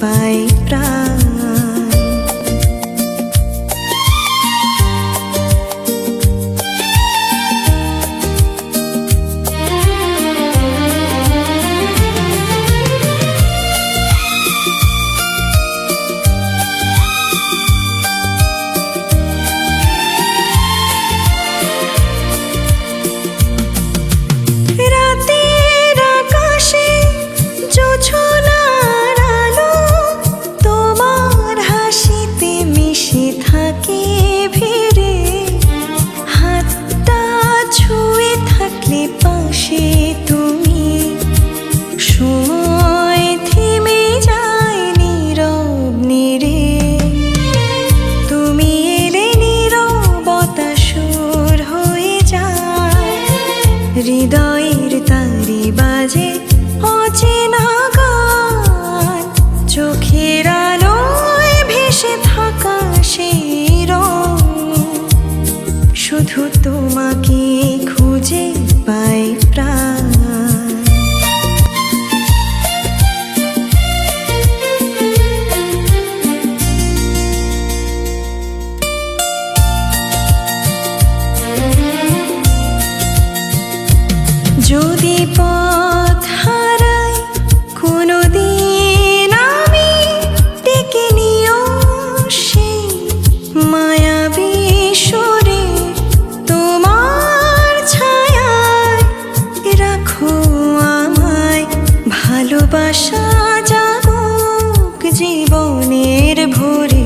পাই প্রাণ। রাতের আকাশে জোছনার আলো তোমার হাসিতে মিশে থাকে ভিড়ে। হাতটা ছুঁয়ে থাকলে পাশে তুমি, সময় থেমে যায় নীরব নীরে। তুমি এলে নীরবতা সুর হয়ে যায়, হৃদয়ের তারে বাজে অচেনা গান। চোখের আলোয় ভেসে থাকা সেই রং, শুধু তোমাকে খুঁজে পাই প্রাণ। যদি পথ হারাই কোনোদিন আমি, ডেকে নিও সেই মায়াবী সুরে। তোমার ছায়ায় রাখো আমায়, ভালোবাসা জাগুক জীবনের ভোরে।